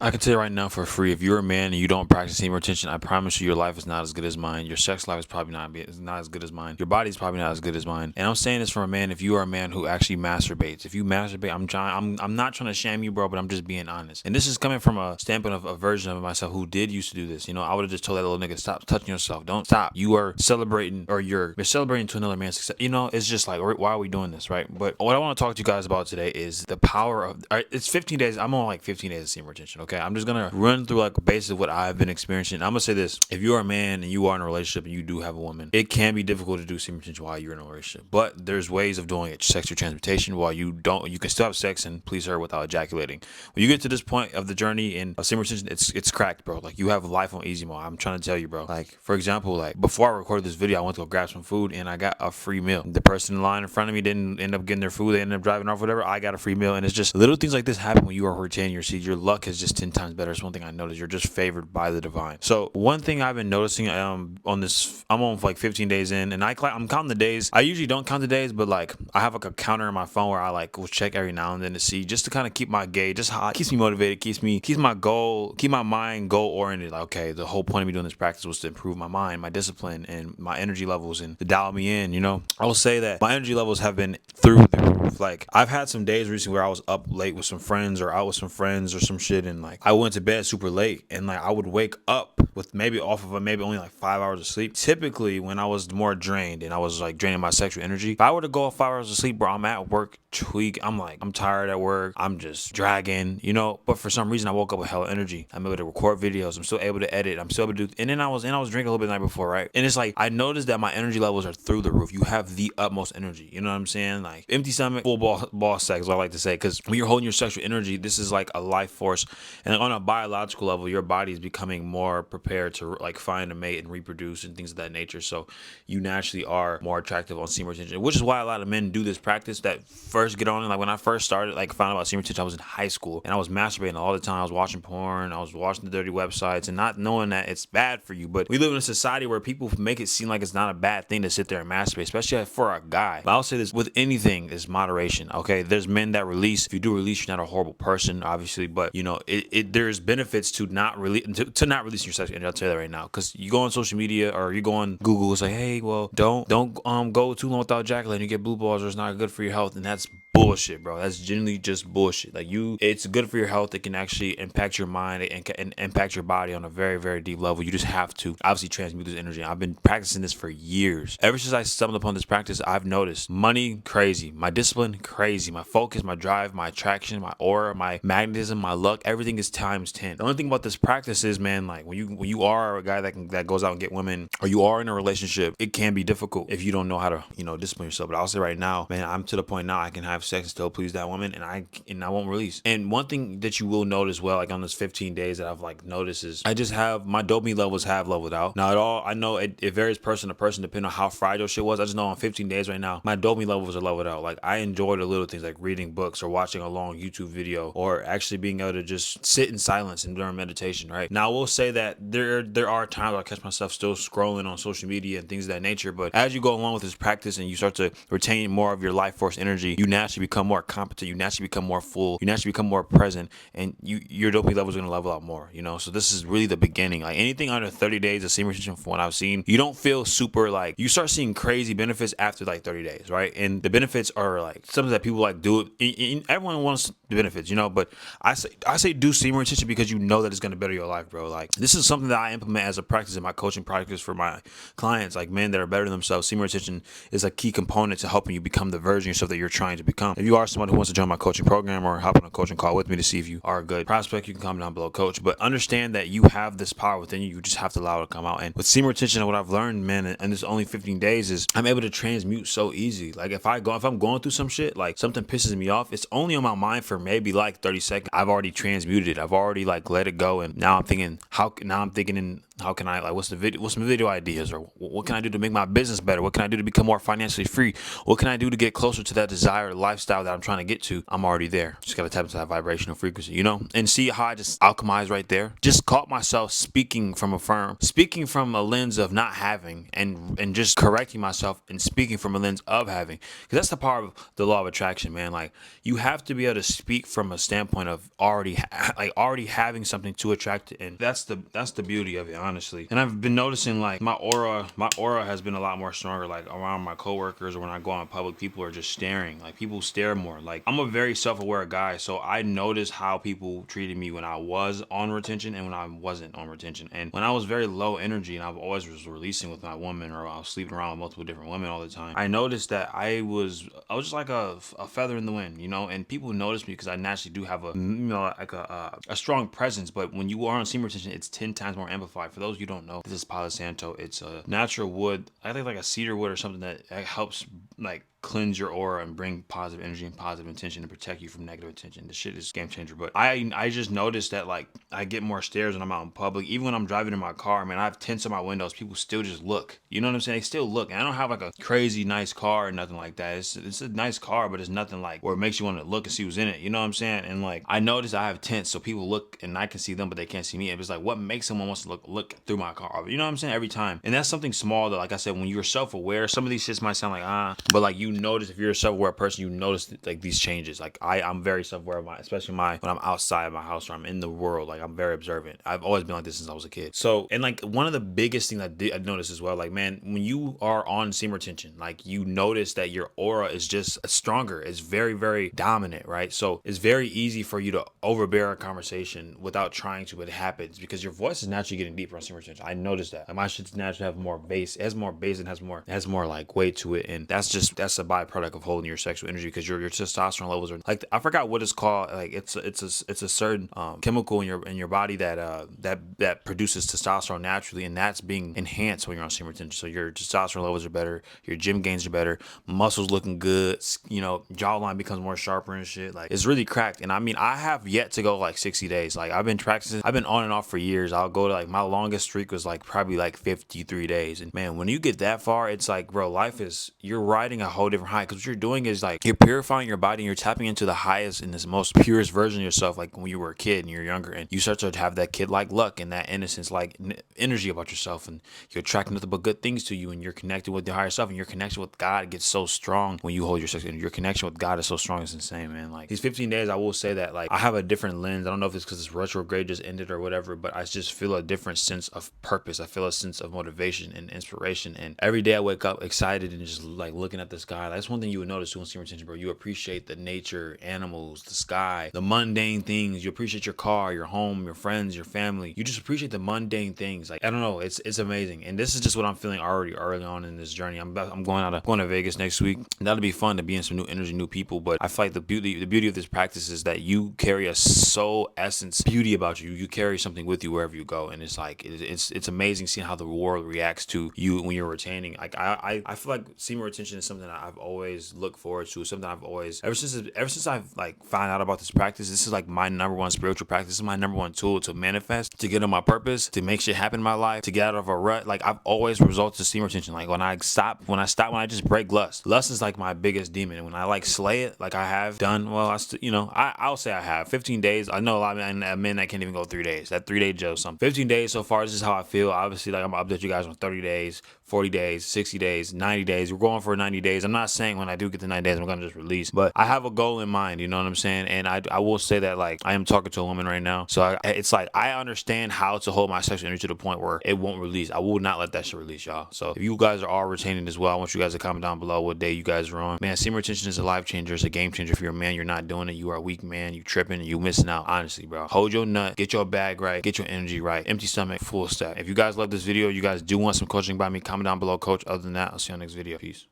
I can tell you right now for free, if you're a man and you don't practice semen retention, I promise you your life is not as good as mine. Your sex life is probably not as good as mine. Your body's probably not as good as mine. And I'm saying this from a man. If you are a man who actually masturbates, if you masturbate, I'm not trying to shame you, bro, but I'm just being honest. And this is coming from a standpoint of a version of myself who did used to do this. You know, I would have just told that little nigga, stop touching yourself. Don't stop. You are celebrating, or you're celebrating to another man's success. You know, it's just like, why are we doing this, right? But what I want to talk to you guys about today is the power of. All right, it's 15 days. I'm on like 15 days of semen retention. Okay, I'm just gonna run through like basically what I've been experiencing. I'm gonna say this: if you're a man and you are in a relationship and you do have a woman, it can be difficult to do semen retention while you're in a relationship. But there's ways of doing it. Sexual transmutation while you don't. You can still have sex and please her without ejaculating. When you get to this point of the journey in semen retention, it's cracked, bro. Like you have life on easy mode. I'm trying to tell you, bro. Like for example, like before I recorded this video, I went to go grab some food and I got a free meal. The person in line in front of me didn't end up getting their food. They ended up driving off, whatever. I got a free meal, and it's just little things like this happen when you are retaining your seed. Your luck is just 10 times better. It's one thing I noticed. You're just favored by the divine. So one thing I've been noticing on this, I'm on like 15 days in, and I'm counting the days. I usually don't count the days, but like I have like a counter in my phone where I like will check every now and then to see, just to kind of keep my gauge, just how it keeps me motivated, keeps my mind goal oriented. Like, okay, the whole point of me doing this practice was to improve my mind, my discipline, and my energy levels, and to dial me in. You know, I will say that my energy levels have been through the roof. Like I've had some days recently where I was up late with some friends or out with some friends or some shit, and like I went to bed super late, and like I would wake up with maybe off of maybe only like 5 hours of sleep. Typically when I was more drained and I was like draining my sexual energy, if I were to go off 5 hours of sleep, bro, I'm at work tweak. I'm tired at work. I'm just dragging, you know. But for some reason, I woke up with hella energy. I'm able to record videos. I'm still able to edit. I'm still able to do. And then I was drinking a little bit the night before, right? And it's like I noticed that my energy levels are through the roof. You have the utmost energy. You know what I'm saying? Like empty stomach, full ball sex. What I like to say, because when you're holding your sexual energy, this is like a life force. And on a biological level, your body is becoming more prepared to like find a mate and reproduce and things of that nature. So you naturally are more attractive on semen retention, which is why a lot of men do this practice that first get on it. Like when I first started, like found out about semen retention, I was in high school and I was masturbating all the time. I was watching porn, I was watching the dirty websites, and not knowing that it's bad for you. But we live in a society where people make it seem like it's not a bad thing to sit there and masturbate, especially for a guy. But I'll say this: with anything, is moderation. Okay, there's men that release. If you do release, you're not a horrible person, obviously. But you know, there's benefits to not release, to not releasing your sex energy. I'll tell you that right now, because you go on social media or you go on Google, it's like, hey, well, don't go too long without ejaculating. You get blue balls, or it's not good for your health, and that's bullshit, bro. That's genuinely just bullshit. Like it's good for your health. It can actually impact your mind and impact your body on a very, very deep level. You just have to obviously transmute this energy. I've been practicing this for years. Ever since I stumbled upon this practice, I've noticed money crazy, my discipline crazy, my focus, my drive, my attraction, my aura, my magnetism, my luck. Everything is times 10. The only thing about this practice is, man, like when you are a guy that goes out and get women, or you are in a relationship, it can be difficult if you don't know how to discipline yourself. But I'll say right now, man, I'm to the point now I can have sex and still please that woman, and I won't release. And one thing that you will notice, well, like on this 15 days that I've like noticed, is I just have my dopamine levels have leveled out. Now, I know it varies person to person depending on how fried your shit was. I just know on 15 days right now, my dopamine levels are leveled out. Like I enjoy the little things like reading books or watching a long YouTube video, or actually being able to just sit in silence and during meditation, right? Now, I will say that there are times where I catch myself still scrolling on social media and things of that nature, but as you go along with this practice and you start to retain more of your life force energy, you naturally become more competent, you naturally become more full, you naturally become more present, and your dopamine levels are going to level out more, so this is really the beginning. Like anything under 30 days of semen retention, from what I've seen, you don't feel super, like you start seeing crazy benefits after like 30 days, right? And the benefits are like something that people like do it. Everyone wants the benefits, but I say do semen retention because you know that it's going to better your life, bro. Like this is something that I implement as a practice in my coaching practice for my clients, like men that are better than themselves. Semen retention is a key component to helping you become the version of yourself that you're trying to become. If you are someone who wants to join my coaching program or hop on a coaching call with me to see if you are a good prospect, you can comment down below, coach. But understand that you have this power within you. You just have to allow it to come out. And with semen retention, what I've learned, man, and this only 15 days, is I'm able to transmute so easy. Like if I'm going through some shit, like something pisses me off, it's only on my mind for maybe like 30 seconds. I've already transmuted it. I've already like let it go, and now I'm thinking How can I, like, what's some video ideas, or what can I do to make my business better? What can I do to become more financially free? What can I do to get closer to that desired lifestyle that I'm trying to get to? I'm already there. Just gotta tap into that vibrational frequency, you know? And see how I just alchemize right there. Just caught myself speaking from a lens of not having, and just correcting myself and speaking from a lens of having. Because that's the power of the law of attraction, man. Like, you have to be able to speak from a standpoint of already having something to attract it. And that's the beauty of it, honestly. And I've been noticing, like, my aura has been a lot more stronger, like around my coworkers, or when I go out in public, people are just staring. Like, people stare more. Like, I'm a very self-aware guy, so I noticed how people treated me when I was on retention and when I wasn't on retention. And when I was very low energy and I always was releasing with my woman, or I was sleeping around with multiple different women all the time, I noticed that I was just like a feather in the wind, you know. And people noticed me because I naturally do have a strong presence. But when you are on semen retention, it's 10 times more amplified. For those of you who don't know, this is Palo Santo. It's a natural wood. I think like a cedar wood or something that helps, like, cleanse your aura and bring positive energy and positive intention and protect you from negative attention. This shit is game changer. But I just noticed that, like, I get more stares when I'm out in public. Even when I'm driving in my car, man, I have tints on my windows. People still just look. You know what I'm saying? They still look. And I don't have like a crazy nice car or nothing like that. It's a nice car, but it's nothing like where it makes you want to look and see who's in it. You know what I'm saying? And, like, I noticed I have tints, so people look and I can see them, but they can't see me. It's like, what makes someone wants to look through my car? You know what I'm saying? Every time. And that's something small that, like I said, when you're self-aware, some of these shits might sound like but, like, you notice, if you're a self-aware person, you notice, like, these changes. Like, I'm very self-aware of especially when I'm outside of my house or I'm in the world. Like, I'm very observant. I've always been like this since I was a kid. So, and, like, one of the biggest things I noticed as well, like, man, when you are on semen retention, like, you notice that your aura is just stronger. It's very, very dominant, right? So it's very easy for you to overbear a conversation without trying to, but it happens because your voice is naturally getting deeper on semen retention. I noticed that. Like, my shit's naturally have more bass. It has more bass and has more like weight to it. And that's a byproduct of holding your sexual energy, because your testosterone levels are, like, I forgot what it's called. Like, it's a certain chemical in your body that produces testosterone naturally, and that's being enhanced when you're on semen retention. So your testosterone levels are better, your gym gains are better, muscles looking good, you know, jawline becomes more sharper and shit. Like, it's really cracked. And I mean, I have yet to go like 60 days. Like, I've been practicing, I've been on and off for years. I'll go to, like, my longest streak was like probably like 53 days. And man, when you get that far, it's like, bro, you're riding a whole different high, because what you're doing is, like, you're purifying your body and you're tapping into the highest and this most purest version of yourself, like when you were a kid and you're younger, and you start to have that kid like luck and that innocence, like energy about yourself, and you're attracting nothing but good things to you, and you're connected with the higher self, and your connection with God gets so strong when you hold your sex. And your connection with God is so strong, it's insane, man. Like, these 15 days, I will say that, like, I have a different lens. I don't know if it's because this retrograde just ended or whatever, but I just feel a different sense of purpose. I feel a sense of motivation and inspiration, and every day I wake up excited and just, like, looking at the sky. Like, that's one thing you would notice doing semen retention, bro. You appreciate the nature, animals, the sky, the mundane things. You appreciate your car, your home, your friends, your family. You just appreciate the mundane things. Like, I don't know, it's amazing. And this is just what I'm feeling already early on in this journey. I'm going to Vegas next week. That'll be fun to be in some new energy, new people. But I feel like the beauty of this practice is that you carry a soul essence beauty about you. You carry something with you wherever you go, and it's like it's amazing seeing how the world reacts to you when you're retaining. Like, I feel like semen retention is something that I've always looked forward to. Something I've always, ever since I've, like, found out about this practice. This is like my number one spiritual practice. This is my number one tool to manifest, to get on my purpose, to make shit happen in my life, to get out of a rut. Like, I've always resorted to semen retention. Like, when I just break lust. Lust is like my biggest demon, and when I, like, slay it, like I have done, well, I'll say I have 15 days. I know a lot of men that can't even go 3 days. That 3-day Joe, something. 15 days so far. This is how I feel. Obviously, like, I'm gonna update you guys on 30 days, 40 days, 60 days, 90 days. We're going for 90 days. I'm not saying when I do get to 90 days, I'm going to just release, but I have a goal in mind. You know what I'm saying? And I will say that, like, I am talking to a woman right now. So it's like, I understand how to hold my sexual energy to the point where it won't release. I will not let that shit release, y'all. So if you guys are all retaining as well, I want you guys to comment down below what day you guys are on. Man, semen retention is a life changer. It's a game changer. If you're a man, you're not doing it, you are a weak man. You tripping, you missing out. Honestly, bro. Hold your nut. Get your bag right. Get your energy right. Empty stomach, full step. If you guys love this video, you guys do want some coaching by me, comment down below, coach. Other than that, I'll see you on the next video. Peace.